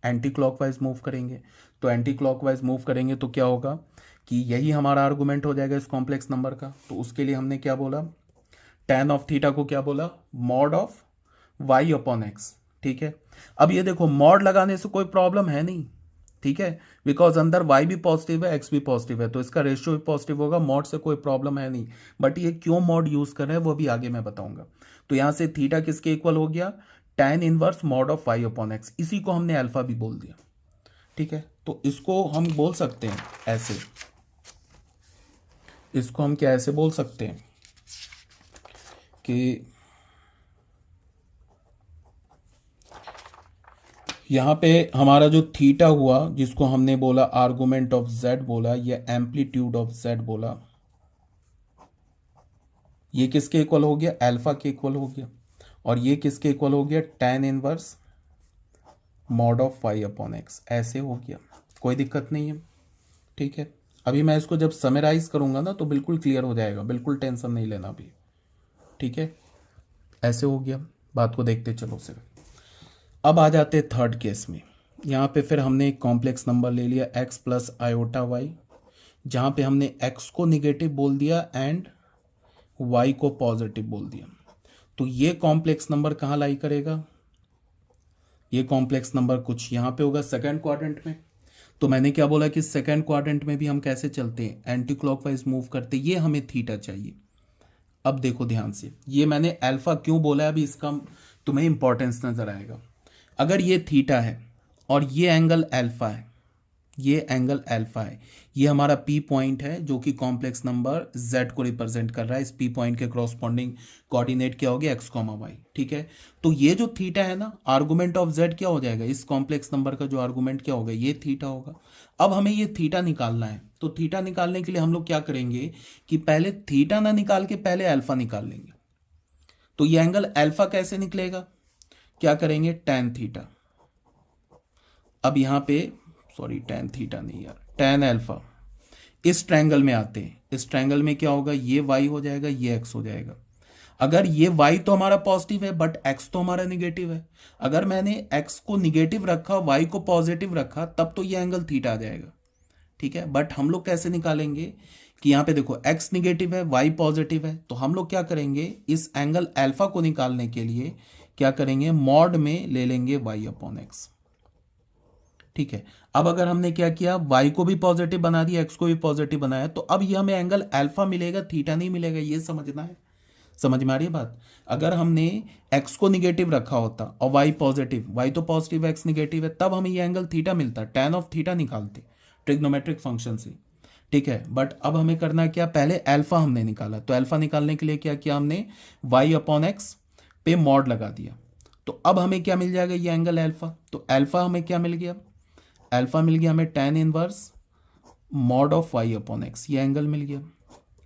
एंटी क्लॉकवाइज मूव करेंगे। तो एंटी क्लॉकवाइज मूव करेंगे तो क्या होगा कि यही हमारा आर्गूमेंट हो जाएगा इस कॉम्प्लेक्स नंबर का। तो उसके लिए हमने क्या बोला, tan ऑफ थीटा को क्या बोला, mod of y upon x. ठीक है, अब ये देखो मॉड लगाने से कोई प्रॉब्लम है नहीं, ठीक है, बिकॉज अंदर y भी पॉजिटिव है x भी पॉजिटिव है तो इसका रेशियो भी पॉजिटिव होगा, मॉड से कोई प्रॉब्लम है नहीं। बट ये क्यों मॉड यूज कर रहे हैं वो भी आगे मैं बताऊंगा। तो यहां से थीटा किसके इक्वल हो गया, tan inverse mod of y upon x, इसी को हमने अल्फा भी बोल दिया। ठीक है, तो इसको हम बोल सकते हैं ऐसे, इसको हम क्या ऐसे बोल सकते हैं कि यहाँ पे हमारा जो थीटा हुआ जिसको हमने बोला आर्गुमेंट ऑफ z बोला, या एम्पलीट्यूड ऑफ z बोला, ये किसके इक्वल हो गया, अल्फा के इक्वल हो गया। और ये किसके इक्वल हो गया, tan inverse mod of y upon x, ऐसे हो गया, कोई दिक्कत नहीं है। ठीक है, अभी मैं इसको जब समराइज करूंगा ना तो बिल्कुल क्लियर हो जाएगा, बिल्कुल टेंशन नहीं लेना अभी। ठीक है, ऐसे हो गया, बात को देखते चलो सिर्फ। अब आ जाते थर्ड केस में। यहाँ पे फिर हमने एक कॉम्प्लेक्स नंबर ले लिया x प्लस आयोटा वाई, जहाँ पे हमने x को निगेटिव बोल दिया एंड y को पॉजिटिव बोल दिया। तो ये कॉम्प्लेक्स नंबर कहाँ लाई करेगा, ये कॉम्प्लेक्स नंबर कुछ यहाँ पे होगा सेकंड क्वाड्रेंट में। तो मैंने क्या बोला कि सेकंड क्वाड्रेंट में भी हम कैसे चलते हैं, एंटी क्लॉकवाइज मूव करते, ये हमें थीटा चाहिए। अब देखो ध्यान से, ये मैंने अल्फा क्यों बोला है, अभी इसका तुम्हें इंपॉर्टेंस नजर आएगा। अगर ये थीटा है और ये एंगल अल्फा है, ये एंगल अल्फा है, ये हमारा पी पॉइंट है जो कि कॉम्प्लेक्स नंबर z को रिप्रेजेंट कर रहा है। इस पी पॉइंट के क्रॉसपॉन्डिंग कोऑर्डिनेट क्या हो गया, x, y। ठीक है, तो ये जो थीटा है ना, आर्गुमेंट ऑफ z क्या हो जाएगा, इस कॉम्प्लेक्स नंबर का जो आर्गुमेंट क्या होगा, ये थीटा होगा। अब हमें ये थीटा निकालना है, तो थीटा निकालने के लिए हम लोग क्या करेंगे कि पहले थीटा ना निकाल के पहले अल्फा निकाल लेंगे। तो ये एंगल अल्फा कैसे निकलेगा, क्या करेंगे, tan थीटा। अब यहां पे सॉरी tan थीटा नहीं यार, tan अल्फा। इस ट्रायंगल में आते हैं, इस ट्रायंगल में क्या होगा, ये y हो जाएगा, ये x हो जाएगा। अगर ये y तो हमारा पॉजिटिव है बट x तो हमारा निगेटिव है, अगर मैंने x को निगेटिव रखा y को पॉजिटिव रखा तब तो ये एंगल थीटा आ जाएगा, ठीक है। बट हम लोग कैसे निकालेंगे कि यहाँ पे देखो x निगेटिव है y पॉजिटिव है, तो हम लोग क्या करेंगे, इस एंगल अल्फा को निकालने के लिए क्या करेंगे, मॉड में ले लेंगे y अपॉन एक्स, ठीक है। अब अगर हमने क्या किया, y को भी पॉजिटिव बना दिया, x को भी पॉजिटिव बनाया, तो अब ये हमें एंगल अल्फा मिलेगा, थीटा नहीं मिलेगा, ये समझना है। समझ में आ रही है बात? अगर हमने x को निगेटिव रखा होता और y पॉजिटिव, y तो पॉजिटिव x निगेटिव है, तब हमें ये एंगल थीटा मिलता, tan ऑफ थीटा निकालते ट्रिग्नोमेट्रिक फंक्शन से, ठीक है। बट अब हमें करना क्या, पहले अल्फा हमने निकाला, तो अल्फा निकालने के लिए क्या किया हमने, y अपॉन एक्स पे मॉड लगा दिया, तो अब हमें क्या मिल जाएगा, ये एंगल अल्फा। तो अल्फा हमें क्या मिल गया, अल्फा मिल गया हमें tan inverse mod of y upon x, ये एंगल मिल गया,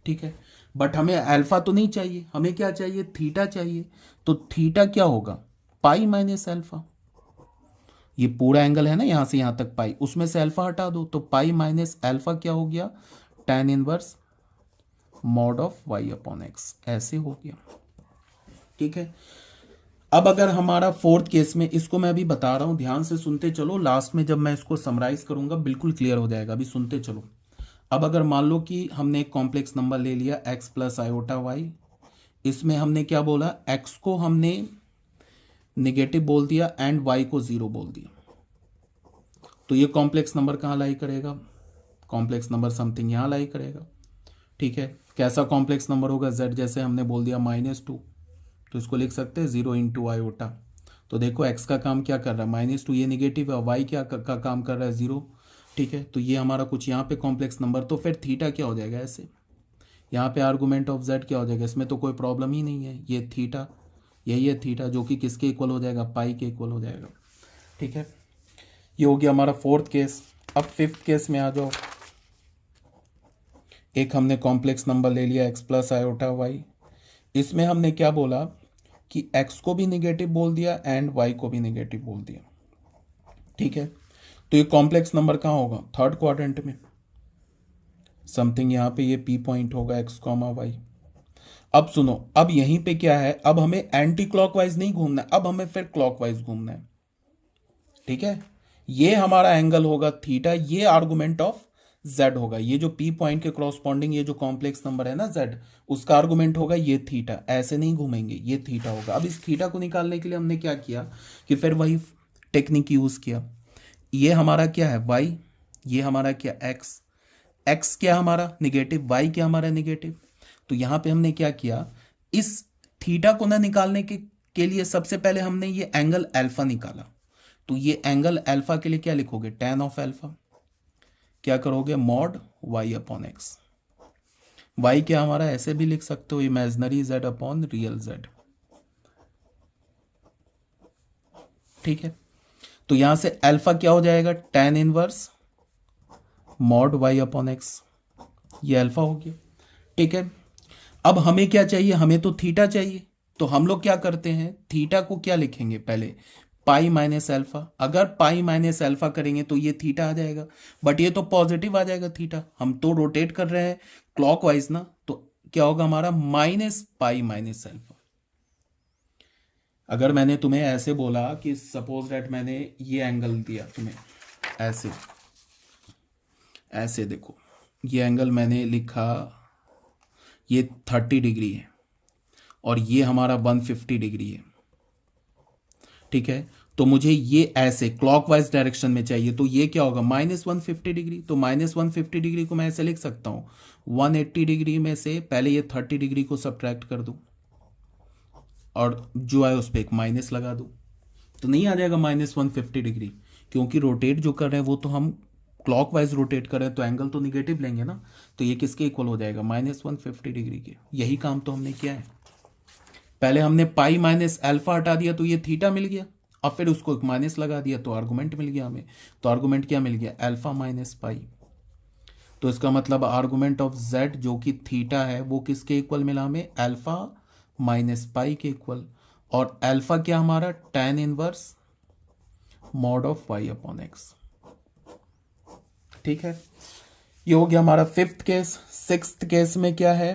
ठीक है। बट हमें अल्फा तो नहीं चाहिए, हमें क्या चाहिए, थीटा चाहिए। तो थीटा क्या होगा, पाई माइनस अल्फा, ये पूरा एंगल है ना यहां से यहां तक पाई, उसमें से अल्फा हटा दो, तो पाई माइनस अल्फा क्या हो गया, tan inverse mod of y upon x, ऐसे हो गया, ठीक है। अब अगर हमारा फोर्थ केस में, इसको मैं अभी बता रहा हूं, ध्यान से सुनते चलो, लास्ट में जब मैं इसको समराइज करूंगा बिल्कुल क्लियर हो जाएगा, अभी सुनते चलो। अब अगर मान लो कि हमने एक कॉम्प्लेक्स नंबर ले लिया x प्लस आयोटा वाई, इसमें हमने क्या बोला, x को हमने निगेटिव बोल दिया एंड y को जीरो बोल दिया, तो ये कॉम्प्लेक्स नंबर कहाँ लाई करेगा, कॉम्प्लेक्स नंबर समथिंग यहाँ लाई करेगा, ठीक है। कैसा कॉम्प्लेक्स नंबर होगा, z जैसे हमने बोल दिया -2, तो इसको लिख सकते हैं 0 इंटू आयोटा। तो देखो x का काम क्या कर रहा है, -2, ये निगेटिव है, और y क्या का काम कर रहा है, 0, ठीक है। तो ये हमारा कुछ यहाँ पे कॉम्प्लेक्स नंबर, तो फिर थीटा क्या हो जाएगा ऐसे, यहाँ पे आर्गूमेंट ऑफ z क्या हो जाएगा, इसमें तो कोई प्रॉब्लम ही नहीं है, ये थीटा, यही है थीटा, जो कि किसके इक्वल हो जाएगा, पाई के इक्वल हो जाएगा, ठीक है। ये हो गया हमारा फोर्थ केस। अब फिफ्थ केस में आ जाओ। एक हमने कॉम्प्लेक्स नंबर ले लिया x प्लस आयोटा वाई, इसमें हमने क्या बोला कि x को भी निगेटिव बोल दिया एंड y को भी निगेटिव बोल दिया, ठीक है। तो ये कॉम्प्लेक्स नंबर कहाँ होगा, थर्ड क्वाड्रेंट में, समथिंग यहाँ पे ये p पॉइंट होगा x कॉमा वाई। अब सुनो, अब यहीं पे क्या है, अब हमें एंटी क्लॉकवाइज नहीं घूमना है, अब हमें फिर क्लॉकवाइज घूमना है, ठीक है। ये हमारा एंगल होगा थीटा, ये आर्गुमेंट ऑफ z होगा, ये जो p पॉइंट के कॉरस्पॉन्डिंग ये जो कॉम्प्लेक्स नंबर है ना z, उसका आर्गुमेंट होगा ये थीटा, ऐसे नहीं घूमेंगे, ये थीटा होगा। अब इस थीटा को निकालने के लिए हमने क्या किया कि फिर वही टेक्निक यूज किया, ये हमारा क्या है y, ये हमारा क्या x क्या हमारा निगेटिव, y क्या हमारा निगेटिव। तो यहां पे हमने क्या किया, इस थीटा को ना निकालने के लिए सबसे पहले हमने ये एंगल अल्फा निकाला, तो ये एंगल अल्फा के लिए क्या लिखोगे, tan ऑफ अल्फा, क्या करोगे, mod y upon x. y क्या हमारा ऐसे भी लिख सकते हो, imaginary z upon real z, ठीक है। तो यहां से अल्फा क्या हो जाएगा, tan inverse mod y upon x, ये अल्फा हो गया, ठीक है। अब हमें क्या चाहिए, हमें तो थीटा चाहिए, तो हम लोग क्या करते हैं, थीटा को क्या लिखेंगे, पहले पाई माइनस अल्फा, अगर पाई माइनस अल्फा करेंगे तो ये थीटा आ जाएगा, बट ये तो पॉजिटिव आ जाएगा थीटा, हम तो रोटेट कर रहे हैं क्लॉकवाइज ना, तो क्या होगा हमारा माइनस पाई माइनस अल्फा। अगर मैंने तुम्हें ऐसे बोला कि सपोज दैट मैंने ये एंगल दिया तुम्हें ऐसे, ऐसे देखो, ये एंगल मैंने लिखा ये 30 डिग्री है और ये हमारा 150 डिग्री है, ठीक है। तो मुझे ये ऐसे क्लॉकवाइज डायरेक्शन में चाहिए, तो ये क्या होगा, -150 डिग्री, तो -150 डिग्री को मैं ऐसे लिख सकता हूँ, 180 डिग्री में से पहले ये 30 डिग्री को सब्ट्रैक्ट कर दूँ और जो है उस पर एक माइनस लगा दूँ, तो नहीं आ जाएगा -150 डिग्री, क्योंकि रोटेट जो कर रहे हैं वो तो हम क्लॉकवाइज रोटेट कर रहे हैं, तो एंगल तो निगेटिव लेंगे ना, तो ये किसके इक्वल हो जाएगा, -150 डिग्री के। यही काम तो हमने किया है, पहले हमने पाई माइनस अल्फा हटा दिया तो ये थीटा मिल गया, अब फिर उसको एक माइनस लगा दिया तो आर्गुमेंट मिल गया हमें, तो आर्गुमेंट क्या मिल गया, अल्फा माइनस पाई। तो इसका मतलब आर्गुमेंट ऑफ z जो कि थीटा है वो किसके इक्वल मिला हमें, अल्फा माइनस पाई के इक्वल, और अल्फा क्या हमारा, tan inverse mod of y upon x, ठीक है। ये हो गया हमारा फिफ्थ केस। सिक्स्थ केस में क्या है,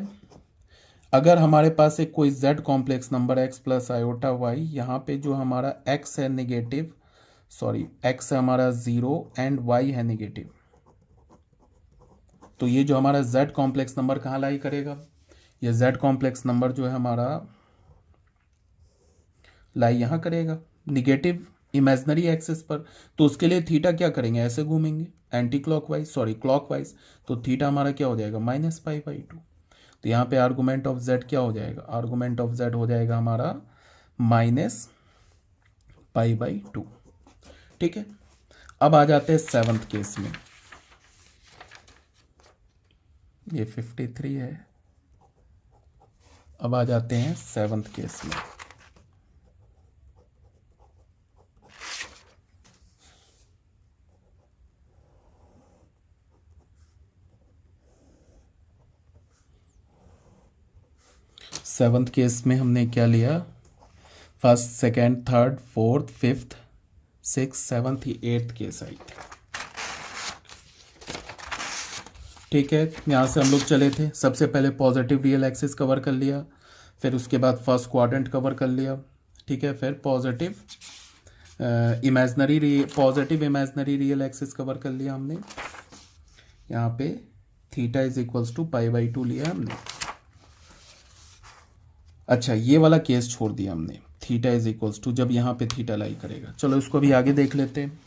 अगर हमारे पास एक कोई z complex number x plus iota y, यहाँ पे जो हमारा x है नेगेटिव, सॉरी x है हमारा 0 एंड y है नेगेटिव, तो ये जो हमारा z कॉम्प्लेक्स नंबर कहाँ लाई करेगा? ये z कॉम्प्लेक्स नंबर जो है हमारा लाई यहाँ करेगा निगेटिव इमेजनरी एक्सिस पर। तो उसके लिए थीटा क्या करेंगे, ऐसे घूमेंगे एंटी क्लॉकवाइज, सॉरी क्लॉकवाइज, तो थीटा हमारा क्या हो जाएगा -π/2। तो यहाँ पे आर्गूमेंट ऑफ z क्या हो जाएगा, आर्गूमेंट ऑफ z हो जाएगा हमारा -π/2। ठीक है, अब आ जाते हैं सेवंथ केस में। ये 53 है। अब आ जाते हैं सेवंथ केस में। सेवंथ केस में हमने क्या लिया, first second third fourth fifth six seventh, ये एट्थ केस आई थी। ठीक है, यहाँ से हम लोग चले थे, सबसे पहले पॉजिटिव रियल एक्सिस कवर कर लिया, फिर उसके बाद फर्स्ट क्वाड्रेंट कवर कर लिया। ठीक है, फिर positive imaginary real axis cover कर लिया हमने। यहाँ पे थीटा इज इक्वल्स टू π/2 लिया हमने। अच्छा, ये वाला केस छोड़ दिया हमने, थीटा इज इक्वल्स टू, जब यहाँ पे थीटा लाई करेगा। चलो इसको भी आगे देख लेते हैं।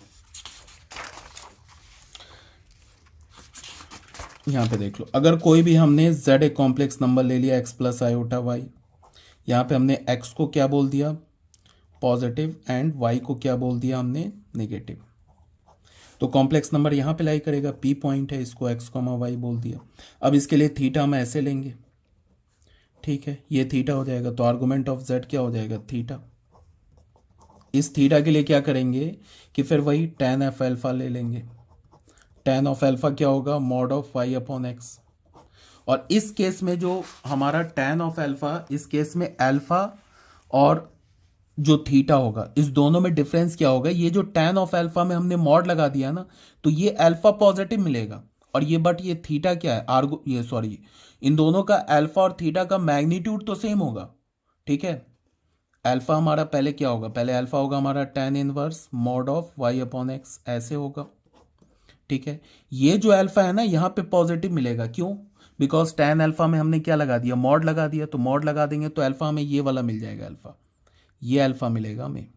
यहाँ पे देख लो, अगर कोई भी हमने z एक कॉम्प्लेक्स नंबर ले लिया x प्लस आयोटा y, यहाँ पे हमने x को क्या बोल दिया पॉजिटिव एंड y को क्या बोल दिया हमने नेगेटिव, तो कॉम्प्लेक्स नंबर यहाँ पे लाई करेगा, p पॉइंट है, इसको x, y बोल दिया। अब इसके लिए थीटा हम ऐसे लेंगे, ठीक है, ये थीटा हो जाएगा, तो आर्गुमेंट ऑफ z क्या हो जाएगा थीटा। इस थीटा के लिए क्या करेंगे कि फिर वही tan f अल्फा ले लेंगे, tan ऑफ अल्फा क्या होगा mod of y upon x। और इस केस में जो हमारा tan ऑफ अल्फा, इस केस में अल्फा और जो थीटा होगा, इस दोनों में डिफरेंस क्या होगा, ये जो tan ऑफ अल्फा में हमने मॉड लगा दिया ना, तो ये अल्फा पॉजिटिव मिलेगा, और ये बट ये थीटा क्या है ये सॉरी, इन दोनों का अल्फा और थीटा का मैग्नीट्यूड तो सेम होगा। ठीक है, अल्फा हमारा पहले क्या होगा, पहले अल्फा होगा हमारा tan inverse mod of y upon x, ऐसे होगा। ठीक है, ये जो अल्फा है ना यहाँ पे पॉजिटिव मिलेगा, क्यों, बिकॉज tan अल्फा में हमने क्या लगा दिया मॉड लगा दिया, तो मॉड लगा देंगे तो अल्फा हमें ये वाला मिल जाएगा, अल्फा, ये अल्फा मिलेगा हमें।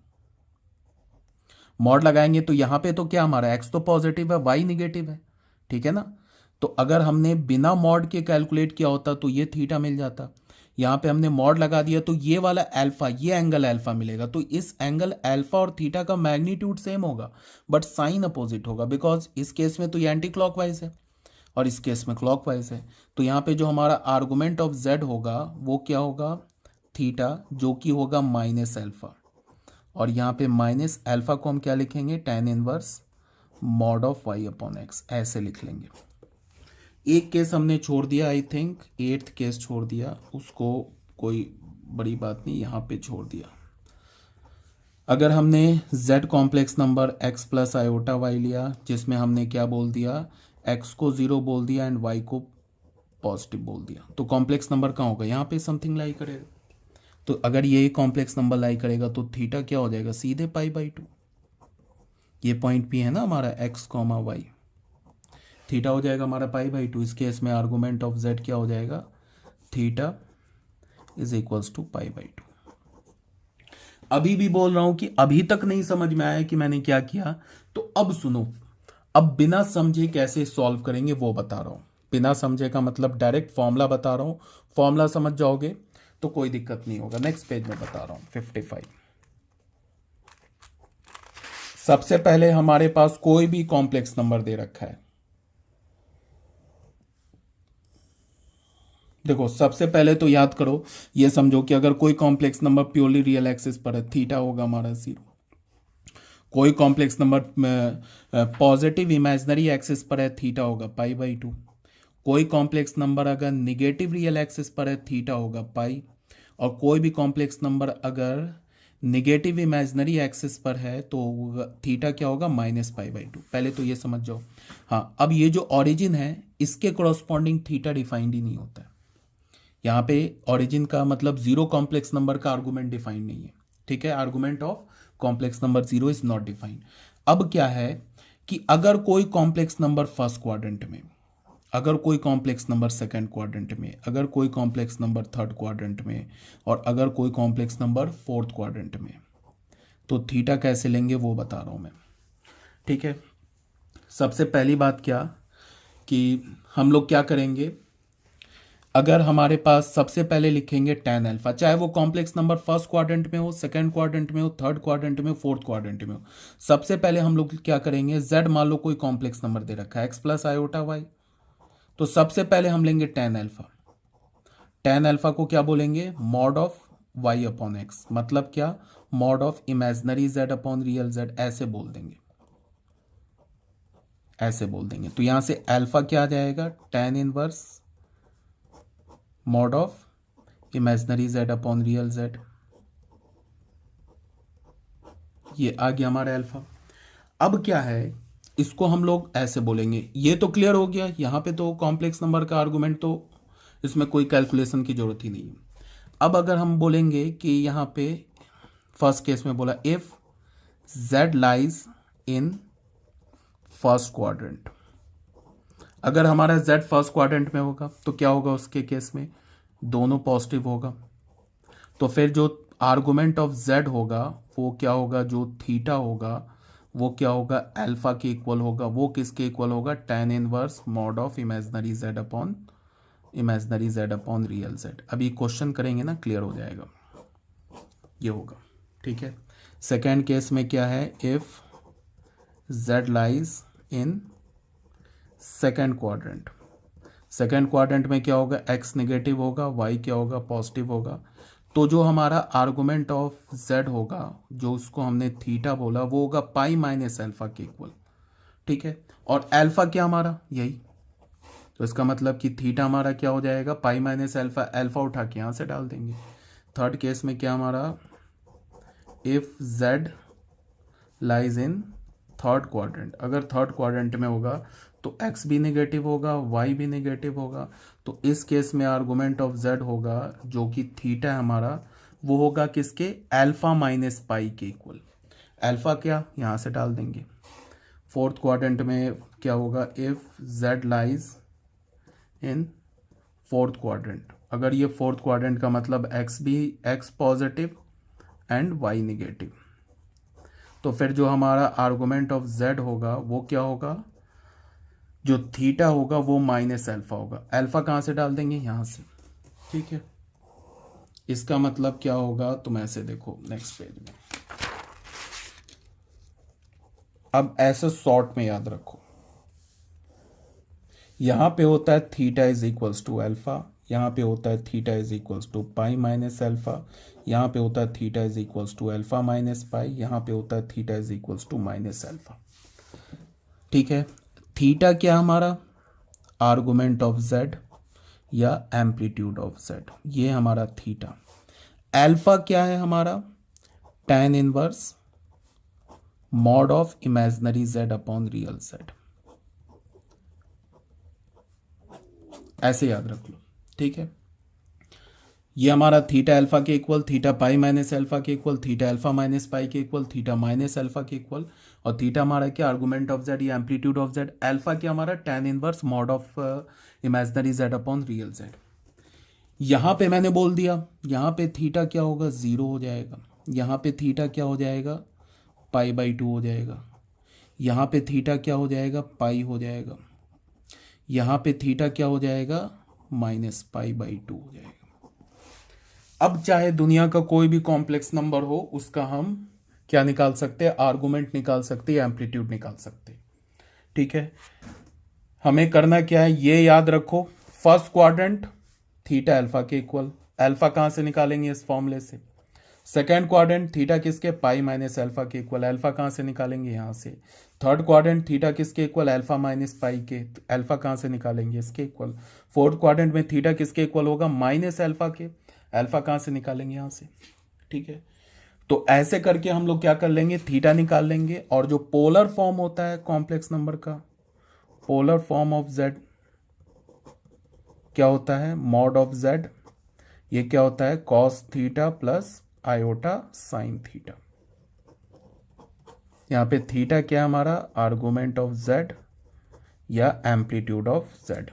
मॉड लगाएंगे तो यहाँ पे तो क्या हमारा x तो पॉजिटिव है y निगेटिव है, ठीक है ना। तो अगर हमने बिना मॉड के कैलकुलेट किया होता तो ये थीटा मिल जाता, यहाँ पे हमने मॉड लगा दिया तो ये वाला अल्फा, ये एंगल अल्फा मिलेगा, तो इस एंगल अल्फा और थीटा का मैग्नीट्यूड सेम होगा बट साइन अपोजिट होगा, बिकॉज इस केस में तो ये एंटी क्लॉकवाइज है और इस केस में क्लॉकवाइज है। तो यहाँ पे जो हमारा आर्गुमेंट ऑफ z होगा वो क्या होगा थीटा, जो कि होगा माइनस अल्फा, और यहाँ पे माइनस अल्फा को हम क्या लिखेंगे tan inverse mod of y upon x, ऐसे लिख लेंगे। एक केस हमने छोड़ दिया, आई थिंक एट्थ केस छोड़ दिया, उसको कोई बड़ी बात नहीं, यहाँ पे छोड़ दिया। अगर हमने z complex number x plus iota y लिया, जिसमें हमने क्या बोल दिया x को 0 बोल दिया एंड y को पॉजिटिव बोल दिया, तो कॉम्प्लेक्स नंबर कहाँ होगा, यहाँ पे समथिंग लाई करेगा। तो अगर ये कॉम्प्लेक्स नंबर लाई करेगा तो थीटा क्या हो जाएगा सीधे π/2, ये पॉइंट P है ना हमारा x, y, थीटा हो जाएगा हमारा π/2। इस केस में आर्गुमेंट ऑफ z क्या हो जाएगा थीटा इज इक्वल्स टू π/2। अभी भी बोल रहा हूं कि अभी तक नहीं समझ में आया कि मैंने क्या किया, तो अब सुनो, अब बिना समझे कैसे सॉल्व करेंगे वो बता रहा हूं। बिना समझे का मतलब डायरेक्ट फॉर्मूला बता रहा हूं, फॉर्मूला समझ जाओगे तो कोई दिक्कत नहीं होगा। नेक्स्ट पेज में बता रहा हूं 55। सबसे पहले हमारे पास कोई भी कॉम्प्लेक्स नंबर दे रखा है, देखो सबसे पहले तो याद करो, ये समझो कि अगर कोई complex number purely real axis पर है, थीटा होगा हमारा 0। कोई complex number positive imaginary axis पर है, थीटा होगा π/2। कोई कॉम्प्लेक्स नंबर अगर निगेटिव रियल एक्सिस पर है, थीटा होगा पाई। और कोई भी कॉम्प्लेक्स नंबर अगर निगेटिव इमेजिनरी एक्सिस पर है तो थीटा क्या होगा -π/2। पहले तो ये समझ जाओ। हाँ, अब ये जो ओरिजिन है इसके कोरस्पॉन्डिंग थीटा डिफाइंड ही नहीं होता है, यहाँ पे ओरिजिन का मतलब जीरो कॉम्प्लेक्स नंबर का आर्गुमेंट डिफाइन नहीं है, ठीक है। Argument of complex number zero is not defined. अब क्या है कि अगर कोई कॉम्प्लेक्स नंबर फर्स्ट क्वाड्रेंट में, अगर कोई कॉम्प्लेक्स नंबर सेकंड क्वाड्रेंट में, अगर कोई कॉम्प्लेक्स नंबर थर्ड क्वाड्रेंट में, और अगर कोई कॉम्प्लेक्स नंबर फोर्थ क्वाड्रेंट में, तो थीटा कैसे लेंगे वो बता रहा हूँ मैं, ठीक है। सबसे पहली बात क्या कि हम लोग क्या करेंगे, अगर हमारे पास सबसे पहले लिखेंगे tan अल्फा, चाहे वो कॉम्प्लेक्स नंबर फर्स्ट क्वाड्रेंट में हो, सेकंड क्वाड्रेंट में हो, थर्ड क्वाड्रेंट में हो, फोर्थ क्वाड्रेंट में हो, सबसे पहले हम लोग क्या करेंगे, z मान लो कोई कॉम्प्लेक्स नंबर दे रखा है x प्लस आयोटा वाई, तो सबसे पहले हम लेंगे tan अल्फा। tan अल्फा को क्या बोलेंगे, mod of y upon x, मतलब क्या, mod of imaginary z upon real z, ऐसे बोल देंगे, ऐसे बोल देंगे। तो यहां से अल्फा क्या आ जाएगा, tan inverse mod of imaginary z upon real z, ये आ गया हमारा अल्फा। अब क्या है, इसको हम लोग ऐसे बोलेंगे, ये तो क्लियर हो गया, यहां पे तो कॉम्प्लेक्स नंबर का आर्गुमेंट तो इसमें कोई कैलकुलेशन की जरूरत ही नहीं है। अब अगर हम बोलेंगे कि यहां पे फर्स्ट केस में बोला if z lies in first quadrant, अगर हमारा z फर्स्ट क्वाड्रेंट में होगा तो क्या होगा, उसके केस में दोनों पॉजिटिव होगा, तो फिर जो आर्गुमेंट ऑफ z होगा वो क्या होगा, जो थीटा होगा वो क्या होगा, अल्फा के इक्वल होगा। वो किसके इक्वल होगा, tan inverse mod of imaginary z upon real z। अभी क्वेश्चन करेंगे ना, क्लियर हो जाएगा, ये होगा, ठीक है। सेकेंड केस में क्या है, if z lies in second quadrant, second quadrant में क्या होगा, x नेगेटिव होगा, y क्या होगा, पॉजिटिव होगा। तो जो हमारा आर्गुमेंट ऑफ z होगा, जो उसको हमने थीटा बोला, वो होगा पाई माइनस अल्फा के इक्वल, ठीक है। और अल्फा क्या हमारा, यही, तो इसका मतलब कि थीटा हमारा क्या हो जाएगा, पाई माइनस अल्फा, अल्फा उठा के यहाँ से डाल देंगे। थर्ड केस में क्या हमारा, if z lies in third quadrant, अगर थर्ड क्वाड्रेंट में होगा तो x भी नेगेटिव होगा, y भी नेगेटिव होगा, तो इस केस में आर्गुमेंट ऑफ z होगा जो कि थीटा है हमारा, वो होगा किसके, अल्फा माइनस पाई के इक्वल। अल्फा क्या, यहाँ से डाल देंगे। फोर्थ क्वाड्रेंट में क्या होगा, if z lies in fourth quadrant, अगर ये फोर्थ क्वाड्रेंट का मतलब x positive and y negative, तो फिर जो हमारा आर्गुमेंट ऑफ z होगा वो क्या होगा, जो थीटा होगा वो माइनस अल्फा होगा। अल्फा कहाँ से डाल देंगे, यहाँ से, ठीक है। इसका मतलब क्या होगा, तुम ऐसे देखो नेक्स्ट पेज में, अब ऐसे शॉर्ट में याद रखो, यहां पे होता है theta is equals to alpha, यहाँ पे होता है theta is equals to pi minus alpha, यहाँ पे होता है theta is equals to alpha minus pi, यहाँ पे होता है theta is equals to minus alpha, ठीक है। थीटा क्या हमारा, आर्गुमेंट ऑफ z या एम्पलीट्यूड ऑफ z, ये हमारा थीटा। अल्फा क्या है हमारा, tan inverse mod of imaginary z upon real z, ऐसे याद रख लो, ठीक है। ये हमारा थीटा अल्फा के equal, theta pi minus alpha के equal, theta alpha minus pi के इक्वल, थीटा माइनस अल्फा के इक्वल, और थीटा हमारा क्या, आर्गुमेंट ऑफ z या एम्पलीट्यूड ऑफ z। अल्फा क्या हमारा, tan inverse mod of imaginary z upon real z। यहाँ पे मैंने बोल दिया, यहाँ पे थीटा क्या होगा, जीरो हो जाएगा, यहाँ पे थीटा क्या हो जाएगा, पाई बाई टू हो जाएगा, यहाँ पे थीटा क्या हो जाएगा, पाई हो जाएगा, यहाँ पे थीटा क्या हो जाएगा, माइनस पाई बाई टू हो जाएगा। अब चाहे दुनिया का कोई भी कॉम्प्लेक्स नंबर हो, उसका हम क्या निकाल सकते हैं, आर्गुमेंट निकाल सकते हैं, एम्पलीट्यूड निकाल सकते हैं, ठीक है। हमें करना क्या है, ये याद रखो, फर्स्ट क्वाड्रेंट थीटा अल्फा के इक्वल, अल्फा कहाँ से निकालेंगे, इस फॉर्मूले से। सेकेंड क्वाड्रेंट थीटा किसके, पाई माइनस अल्फा के इक्वल, अल्फा कहाँ से निकालेंगे, यहाँ से। थर्ड क्वाड्रेंट थीटा किसके इक्वल, अल्फा माइनस पाई के, अल्फा कहाँ से निकालेंगे, इसके इक्वल। फोर्थ क्वाड्रेंट में थीटा किसके इक्वल होगा, माइनस अल्फा के, अल्फा कहाँ से निकालेंगे, यहाँ से, ठीक है। तो ऐसे करके हम लोग क्या कर लेंगे, थीटा निकाल लेंगे, और जो पोलर फॉर्म होता है कॉम्प्लेक्स नंबर का, पोलर फॉर्म ऑफ z क्या होता है, मॉड ऑफ z ये क्या होता है, cos theta plus iota sine theta. यहाँ पे थीटा क्या है हमारा, आर्गुमेंट ऑफ जेड या एम्पलीट्यूड ऑफ जेड।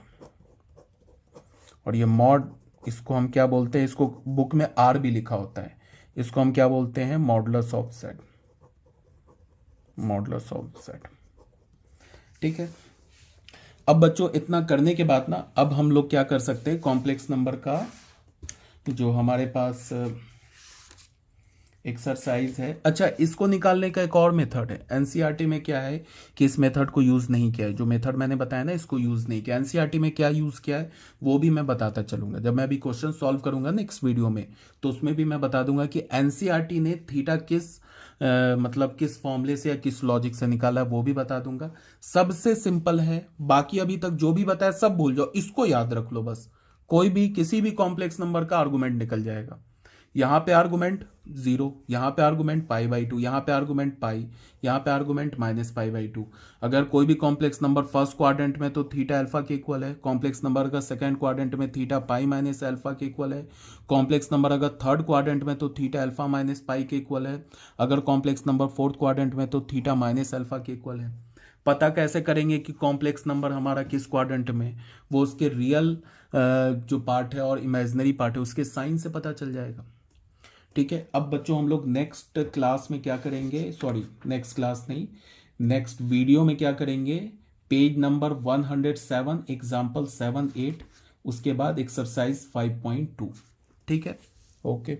और ये मॉड, इसको हम क्या बोलते हैं, इसको बुक में आर भी लिखा होता है, इसको हम क्या बोलते हैं, modulus of Z, modulus of Z. ठीक है। अब बच्चों इतना करने के बाद ना, अब हम लोग क्या कर सकते हैं, कॉम्प्लेक्स नंबर का जो हमारे पास एक्सरसाइज है। अच्छा, इसको निकालने का एक और मेथड है। एनसीईआरटी में क्या है कि इस मेथड को यूज नहीं किया है, जो मेथड मैंने बताया ना, इसको यूज नहीं किया। एनसीईआरटी में क्या यूज किया है वो भी मैं बताता चलूंगा जब मैं अभी क्वेश्चन सॉल्व करूंगा नेक्स्ट वीडियो में, तो उसमें भी मैं बता दूंगा कि एनसीईआरटी ने थीटा किस मतलब किस फॉर्मूले से या किस लॉजिक से निकाला, वो भी बता दूंगा। सबसे सिंपल है, बाकी अभी तक जो भी बताया सब भूल जाओ, इसको याद रख लो बस। कोई भी किसी भी कॉम्प्लेक्स नंबर का आर्गुमेंट निकल जाएगा। यहाँ पे आर्गुमेंट 0, यहाँ पे आर्गुमेंट पाई/2, यहाँ पे आर्गुमेंट पाई, यहाँ पे आर्गुमेंट -पाई/2। अगर कोई भी कॉम्प्लेक्स नंबर फर्स्ट क्वाड्रेंट में तो थीटा अल्फा के इक्वल है, कॉम्प्लेक्स नंबर अगर सेकंड क्वाड्रेंट में थीटा पाई माइनस अल्फा के इक्वल है, कॉम्प्लेक्स नंबर अगर थर्ड क्वाड्रेंट में तो थीटा अल्फा माइनस पाई के इक्वल है, अगर कॉम्प्लेक्स नंबर फोर्थ क्वाड्रेंट में तो थीटा माइनस अल्फा के इक्वल है। पता कैसे करेंगे कि कॉम्प्लेक्स नंबर हमारा किस क्वाड्रेंट में, वो उसके रियल जो पार्ट है और इमेजिनरी पार्ट है उसके साइन से पता चल जाएगा। ठीक है। अब बच्चों हम लोग नेक्स्ट क्लास में क्या करेंगे, सॉरी नेक्स्ट क्लास नहीं, नेक्स्ट वीडियो में क्या करेंगे, पेज नंबर 107 एग्जाम्पल 7, 8, उसके बाद एक्सरसाइज 5.2। ठीक है, ओके।